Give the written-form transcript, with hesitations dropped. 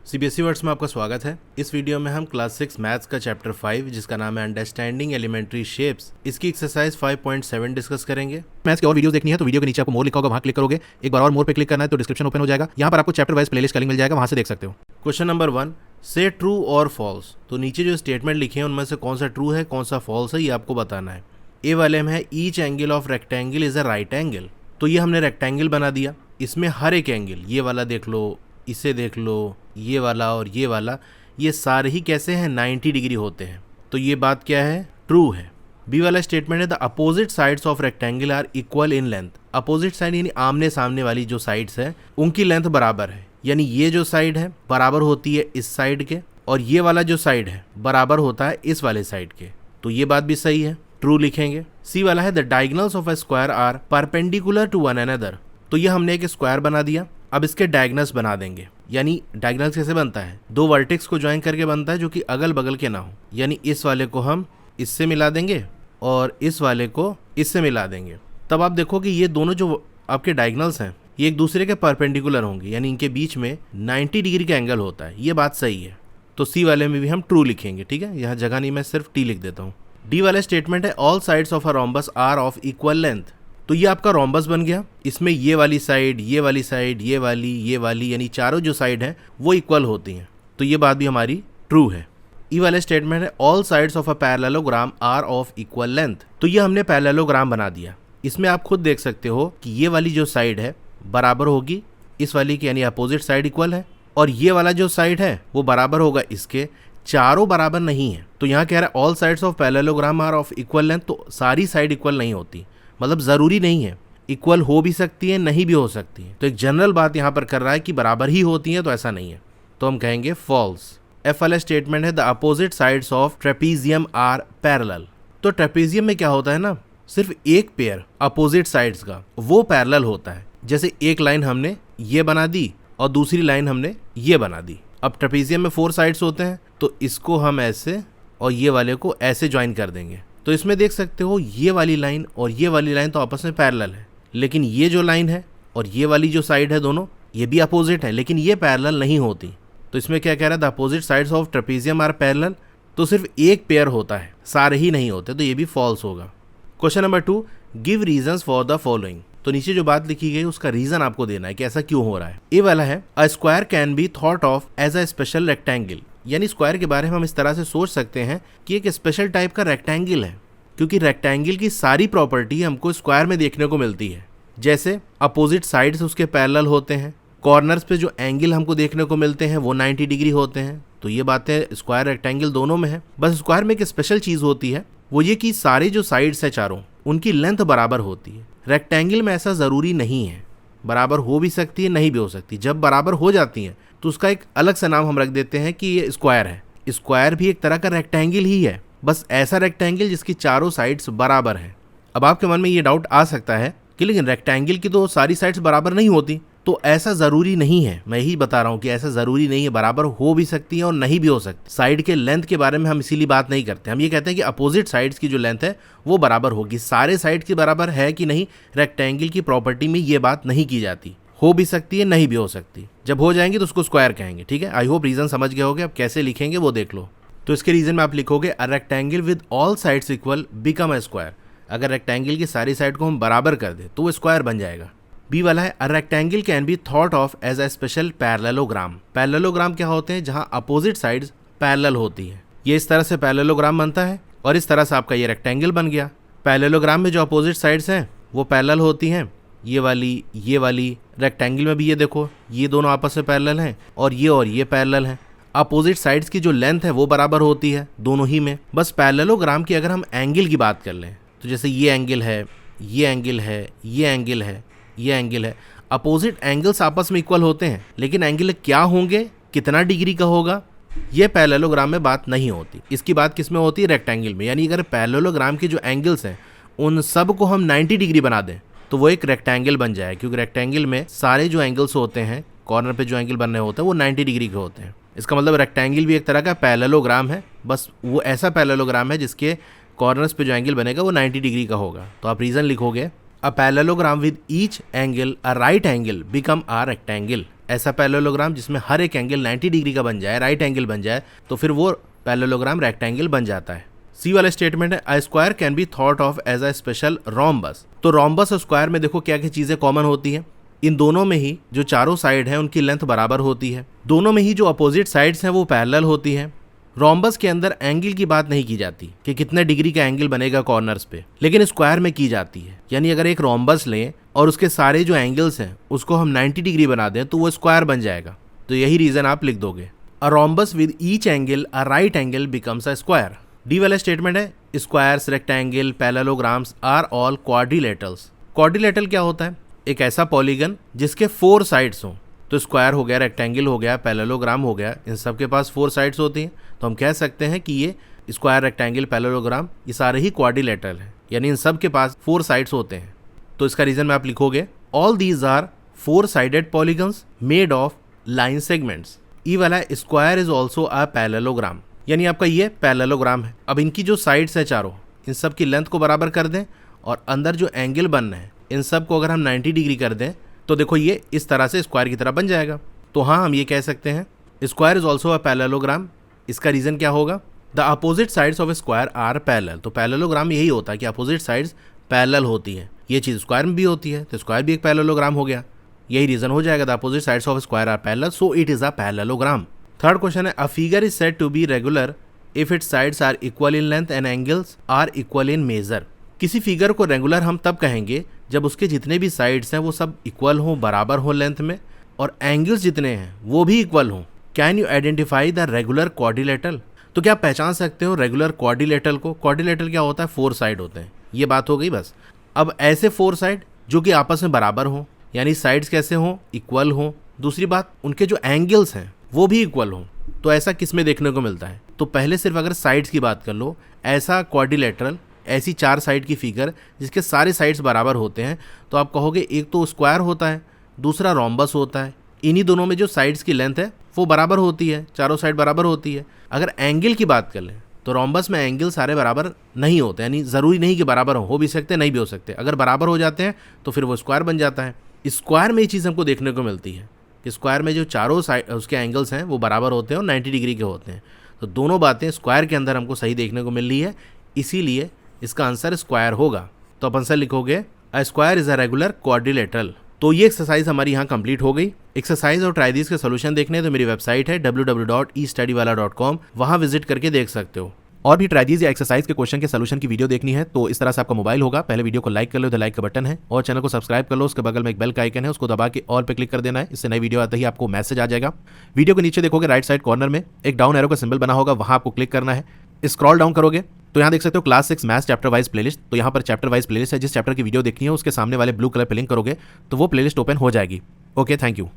CBSE words में आपका स्वागत है। इस वीडियो में हम क्लास 6 मैथ्स का चैप्टर 5 जिसका नाम है अंडरस्टैंडिंग एलिमेंट्री शेप्स, इसकी एक्सरसाइज 5.7 डिस्कस करेंगे। मैथ्स की और वीडियोस देखनी है तो वीडियो के नीचे आपको मोर लिखा होगा, वहां क्लिक करोगे। एक बार और मोर पे क्लिक करना है तो डिस्क्रिप्शन ओपन हो जाएगा। यहाँ पर आपको चैप्टर वाइज प्लेलिस्ट का लिंक मिल जाएगा, वहां से देख सकते हो। क्वेश्चन नंबर 1, से ट्रू और फॉल्स। तो नीचे जो स्टेटमेंट लिखे हैं उनमें से कौन सा ट्रू है कौन सा फॉल्स है ये आपको बताना है। ए वाले में है each angle of rectangle is a right angle. तो ये हमने रेक्टेंगल बना दिया, इसमें हर एक एंगल, ये वाला देख लो, इसे देख लो, ये वाला और ये वाला, ये सारे ही कैसे हैं 90 डिग्री होते हैं। तो ये बात क्या है, ट्रू है। बी वाला स्टेटमेंट है the opposite sides of rectangle are equal in length. Opposite side यानी आमने सामने वाली जो साइड्स है उनकी लेंथ बराबर है, यानी ये जो साइड है बराबर होती है इस साइड के और ये वाला जो साइड है बराबर होता है इस वाले साइड के। तो ये बात भी सही है, ट्रू लिखेंगे। सी वाला है the diagonals of a square are perpendicular to one another. तो ये हमने एक स्क्वायर बना दिया, अब इसके डायगोनल्स बना देंगे। यानी डायगोनल्स कैसे बनता है, दो वर्टेक्स को ज्वाइन करके बनता है जो कि अगल बगल के ना हो। यानी इस वाले को हम इससे मिला देंगे और इस वाले को इससे मिला देंगे। तब आप देखो कि ये दोनों जो आपके डायगोनल्स हैं ये एक दूसरे के परपेंडिकुलर होंगे, यानी इनके बीच में 90 डिग्री का एंगल होता है। ये बात सही है, तो सी वाले में भी हम ट्रू लिखेंगे। ठीक है, यहाँ जगह नहीं, मैं सिर्फ टी लिख देता हूँ। डी वाला स्टेटमेंट है all sides of a rhombus are of equal length. तो ये आपका रोम्बस बन गया, इसमें ये वाली साइड, ये वाली साइड, ये वाली यानी चारों जो साइड हैं वो इक्वल होती हैं। तो ये बात भी हमारी ट्रू है। ई वाला स्टेटमेंट है all sides of a parallelogram are of equal length. तो ये हमने पैरेललोग्राम बना दिया। इसमें आप खुद देख सकते हो कि ये वाली जो साइड है बराबर होगी इस वाली की, यानी अपोजिट साइड इक्वल है, और ये वाला जो साइड है वो बराबर होगा इसके। चारों बराबर नहीं है, तो यहाँ कह रहा है all sides of parallelogram are of equal length. तो सारी साइड इक्वल नहीं होती, मतलब ज़रूरी नहीं है, इक्वल हो भी सकती है नहीं भी हो सकती है। तो एक जनरल बात यहाँ पर कर रहा है कि बराबर ही होती है, तो ऐसा नहीं है, तो हम कहेंगे फॉल्स। एफ वाला स्टेटमेंट है the opposite sides of trapezium are parallel. तो ट्रेपीजियम में क्या होता है ना, सिर्फ एक पेयर अपोजिट साइड्स का वो पैरेलल होता है। जैसे एक लाइन हमने ये बना दी और दूसरी लाइन हमने ये बना दी। अब ट्रेपीजियम में 4 साइड्स होते हैं, तो इसको हम ऐसे और ये वाले को ऐसे ज्वाइन कर देंगे। तो इसमें देख सकते हो ये वाली लाइन और ये वाली लाइन तो आपस में पैरेलल है, लेकिन ये जो लाइन है और ये वाली जो साइड है दोनों ये भी अपोजिट है, लेकिन ये पैरेलल नहीं होती। तो इसमें क्या कह रहा है, the opposite sides of trapezium are parallel. तो सिर्फ एक पेयर होता है, सारे ही नहीं होते, तो ये भी फॉल्स होगा। Question number 2, give reasons for the following. तो नीचे जो बात लिखी गई उसका रीजन आपको देना है कि ऐसा क्यों हो रहा है। ए वाला है a square can be thought of as a special rectangle. यानी स्क्वायर के बारे में हम इस तरह से सोच सकते हैं कि एक स्पेशल टाइप का रेक्टेंगल है, क्योंकि रेक्टेंगल की सारी प्रॉपर्टी हमको स्क्वायर में देखने को मिलती है। जैसे अपोजिट साइड्स उसके पैरेलल होते हैं, कॉर्नर्स पे जो एंगल हमको देखने को मिलते हैं वो 90 डिग्री होते हैं। तो ये बातें स्क्वायर रेक्टेंगल दोनों में है। बस स्क्वायर में एक स्पेशल चीज़ होती है, वो ये कि सारे जो साइड्स है चारों उनकी लेंथ बराबर होती है। रेक्टेंगल में ऐसा ज़रूरी नहीं है, बराबर हो भी सकती है नहीं भी हो सकती। जब बराबर हो जाती हैं तो उसका एक अलग सा नाम हम रख देते हैं कि ये स्क्वायर है। स्क्वायर भी एक तरह का रेक्टेंगल ही है, बस ऐसा रेक्टेंगल जिसकी चारों साइड्स बराबर हैं। अब आपके मन में ये डाउट आ सकता है कि लेकिन रेक्टेंगल की तो सारी साइड्स बराबर नहीं होती। तो ऐसा ज़रूरी नहीं है, मैं यही बता रहा हूँ कि ऐसा ज़रूरी नहीं है, बराबर हो भी सकती है और नहीं भी हो सकती। साइड के लेंथ के बारे में हम इसीलिए बात नहीं करते, हम ये कहते हैं कि अपोजिट साइड्स की जो लेंथ है वो बराबर होगी। सारे साइड की बराबर है कि नहीं, रेक्टेंगल की प्रॉपर्टी में ये बात नहीं की जाती। हो भी सकती है नहीं भी हो सकती, जब हो जाएंगी तो उसको स्क्वायर कहेंगे। ठीक है, आई होप रीज़न समझ गए होगे। अब कैसे लिखेंगे वो देख लो। तो इसके रीजन में आप लिखोगे a rectangle with all sides equal become a square. अगर रेक्टेंगल की सारी साइड को हम बराबर कर दे तो वो स्क्वायर बन जाएगा। बी वाला है a rectangle can be thought of as a special parallelogram. Parallelogram क्या होते हैं, जहां अपोजिट साइड्स पैरेलल होती है। ये इस तरह से पैरेललोग्राम बनता है और इस तरह से आपका ये रेक्टेंगल बन गया। पैरेललोग्राम में जो अपोजिट साइड्स हैं वो पैरेलल होती हैं, ये वाली। रेक्टेंगल में भी ये देखो, ये दोनों आपस में पैरेलल हैं और ये पैरेलल हैं। अपोजिट साइड्स की जो लेंथ है वो बराबर होती है दोनों ही में। बस पैरेललोग्राम की अगर हम एंगल की बात कर लें तो जैसे ये एंगल है, ये एंगल है, ये एंगल है, ये एंगल है, अपोजिट एंगल्स आपस में इक्वल होते हैं, लेकिन एंगल क्या होंगे, कितना डिग्री का होगा, ये पैरेललोग्राम में बात नहीं होती। इसकी बात किस में होती है, रेक्टेंगल में। यानी अगर पैरेललोग्राम के जो एंगल्स हैं उन सब को हम 90 डिग्री बना दें तो वो एक रेक्टेंगल बन जाए, क्योंकि रेक्टेंगल में सारे जो एंगल्स होते हैं, कॉर्नर पे जो एंगल बनने होते हैं वो 90 डिग्री के होते हैं। इसका मतलब रेक्टेंगल भी एक तरह का पैरेललोग्राम है, बस वो ऐसा पैरेललोग्राम है जिसके कॉर्नर्स पे जो एंगल बनेगा वो 90 डिग्री का होगा। तो आप रीजन लिखोगे a parallelogram with each angle a right angle become a rectangle. ऐसा पैरेललोग्राम जिसमें हर एक एंगल 90 डिग्री का बन जाए, राइट एंगल बन जाए, तो फिर वो पैरेललोग्राम रेक्टेंगल बन जाता है। सी वाला स्टेटमेंट है a square can be thought of as a special rhombus. तो रोम्बस और स्क्वायर में देखो क्या क्या चीजें कॉमन होती हैं। इन दोनों में ही जो चारों साइड है उनकी लेंथ बराबर होती है, दोनों में ही जो अपोजिट साइड्स हैं वो पैरेलल होती हैं। रोम्बस के अंदर एंगल की बात नहीं की जाती कि कितने डिग्री का एंगल बनेगा कॉर्नर्स पे, लेकिन स्क्वायर में की जाती है। यानी अगर एक रोम्बस लें और उसके सारे जो एंगल्स हैं उसको हम 90 डिग्री बना दें तो वो स्क्वायर बन जाएगा। तो यही रीजन आप लिख दोगे, a rhombus with each angle a right angle becomes a square. D वाला स्टेटमेंट है squares, rectangle, parallelograms are all quadrilaterals. Quadrilateral क्या होता है? एक ऐसा पॉलीगन जिसके 4 साइड्स हों। तो स्क्वायर हो गया, रेक्टेंगल हो गया, पैरेललोग्राम हो गया, इन सब के पास 4 साइड्स होती हैं। तो हम कह सकते हैं कि ये स्क्वायर, रेक्टेंगल, पैरेललोग्राम ये सारे ही क्वाड्रिलेटरल हैं, यानी इन सब के पास 4 साइड्स होते हैं। तो इसका रीजन में आप लिखोगे all these are 4 sided polygons made of line segments. ई वाला square is also a parallelogram, यानी आपका ये पैरेललोग्राम है। अब इनकी जो साइड्स है चारों, इन सब की लेंथ को बराबर कर दें और अंदर जो एंगल बन रहे हैं इन सब को अगर हम 90 डिग्री कर दें तो देखो ये इस तरह से स्क्वायर की तरह बन जाएगा। तो हाँ, हम ये कह सकते हैं square is also a parallelogram. इसका रीजन क्या होगा? The opposite sides of square are parallel. तो पैरेललोग्राम यही होता है कि अपोजिट साइड्स पैरेलल होती है। ये चीज़ स्क्वायर में भी होती है, तो स्क्वायर भी एक पैरेललोग्राम हो गया। यही रीजन हो जाएगा, the opposite sides of square are parallel, so it is a parallelogram. Third question है a figure is said to be regular if its sides are equal in length and angles are equal in measure. किसी figure को regular हम तब कहेंगे जब उसके जितने भी साइड्स हैं वो सब इक्वल हों, बराबर हों लेंथ में, और एंगल्स जितने हैं वो भी इक्वल हों। Can you identify the regular quadrilateral? तो क्या आप पहचान सकते हो रेगुलर क्वाड्रिलेटरल को? क्वाड्रिलेटरल क्या होता है? 4 साइड होते हैं, ये बात हो गई बस। अब ऐसे 4 साइड जो कि आपस में बराबर हों, यानी साइड्स कैसे हों? इक्वल हों। दूसरी बात, उनके जो एंगल्स हैं वो भी इक्वल हों। तो ऐसा किस में देखने को मिलता है? तो पहले सिर्फ अगर साइड्स की बात कर लो, ऐसा क्वाड्रिलेटरल, ऐसी 4 साइड की फिगर जिसके सारे साइड्स बराबर होते हैं, तो आप कहोगे एक तो स्क्वायर होता है, दूसरा रोम्बस होता है। इन्हीं दोनों में जो साइड्स की लेंथ है वो बराबर होती है, चारों साइड बराबर होती है। अगर एंगल की बात कर लें तो रोम्बस में एंगल सारे बराबर नहीं होते, यानी ज़रूरी नहीं कि बराबर हो भी सकते, नहीं भी हो सकते। अगर बराबर हो जाते हैं तो फिर वो स्क्वायर बन जाता है। स्क्वायर में ये चीज़ हमको देखने को मिलती है कि स्क्वायर में जो चारों साइड उसके एंगल्स हैं वो बराबर होते हैं और 90 डिग्री के होते हैं। तो दोनों बातें स्क्वायर के अंदर हमको सही देखने को मिल रही है, इसीलिए इसका आंसर स्क्वायर होगा। तो आप आंसर लिखोगे a square is a regular quadrilateral. तो ये एक्सरसाइज हमारी यहाँ कंप्लीट हो गई। एक्सरसाइज और ट्राइदीज के सोल्यूशन देखने तो मेरी वेबसाइट है www.estudywala.com, वहाँ विजिट करके देख सकते हो। और भी ट्राइदीज या एक्सरसाइज के क्वेश्चन के सोल्यूशन की वीडियो देखनी है तो इस तरह से आपका मोबाइल होगा, पहले वीडियो को लाइक कर लो, इधर लाइक का बटन है, और चैनल को सब्सक्राइब कर लो। उसके बगल में एक बेल का आइकन है, उसको दबा के ऑल पे क्लिक कर देना है। इससे नई वीडियो आते ही आपको मैसेज आ जाएगा। वीडियो के नीचे देखोगे राइट साइड कॉर्नर में एक डाउन एरो का सिंबल बना होगा, वहाँ आपको क्लिक करना है। स्क्रॉल डाउन करोगे तो यहाँ देख सकते हो class 6 maths chapter wise playlist. तो यहाँ पर चैप्टर वाइज प्लेलिस्ट है, जिस चैप्टर की वीडियो देखनी है उसके सामने वाले ब्लू कलर पे लिंक करोगे तो वो प्लेलिस्ट ओपन हो जाएगी। Okay, thank you.